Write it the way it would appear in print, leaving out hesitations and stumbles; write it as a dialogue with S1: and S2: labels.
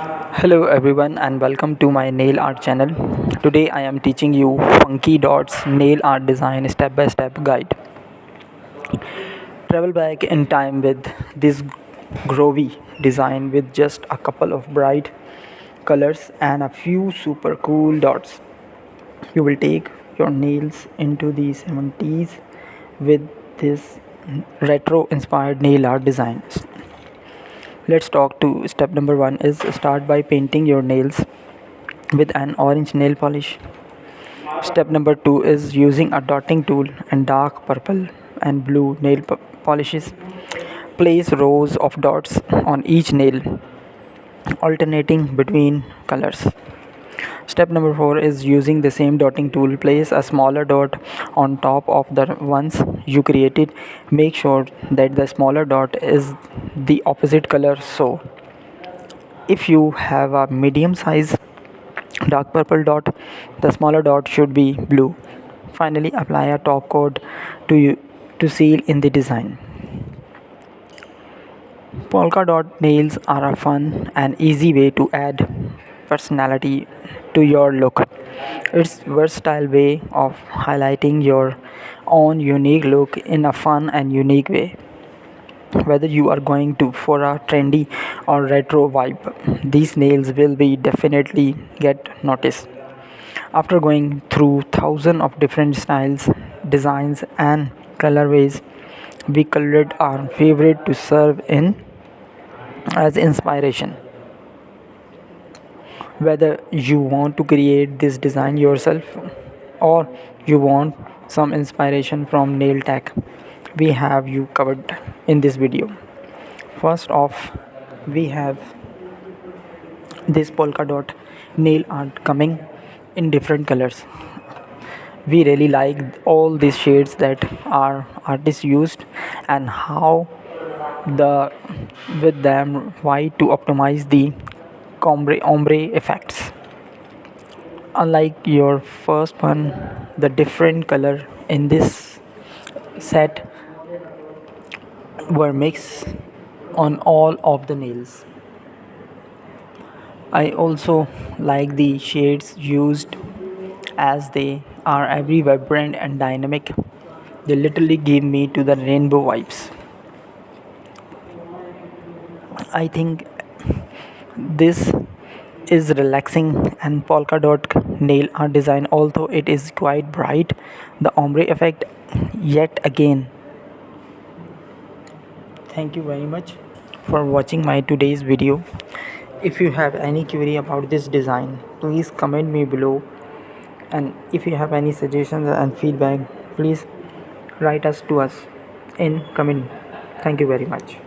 S1: Hello everyone and welcome to my nail art channel. Today I am teaching you Funky Dots nail art design step by step guide. Travel back in time with this groovy design with just a couple of bright colors and a few super cool dots. You will take your nails into the 70s with this retro inspired nail art design. Let's talk to step number 1 is start by painting your nails with an orange nail polish. Step number 2 is using a dotting tool and dark purple and blue polishes. Place rows of dots on each nail, alternating between colors. Step number 4 is using the same dotting tool. Place a smaller dot on top of the ones you created. Make sure that the smaller dot is the opposite color. So, if you have a medium size dark purple dot, the smaller dot should be blue. Finally, apply a top coat to seal in the design. Polka dot nails are a fun and easy way to add personality to your look. It's versatile way of highlighting your own unique look in a fun and unique way. Whether you are going to for a trendy or retro vibe, these nails will be definitely get noticed. After going through thousands of different styles, designs and colorways, we colored our favorite to serve in as inspiration. Whether you want to create this design yourself or you want some inspiration from nail tech, we have you covered in this video. First off, we have this polka dot nail art coming in different colors. We really like all these shades that our artists used and how the with them white to optimize the ombre effects. Unlike your first one, the different color in this set were mixed on all of the nails. I also like the shades used as they are every vibrant and dynamic. They literally give me to the rainbow vibes. I think this is relaxing and polka dot nail art design, although it is quite bright, the ombre effect yet again. Thank you very much for watching my today's video. If you have any query about this design, please comment me below, and if you have any suggestions and feedback, please write us to us in comment. Thank you very much.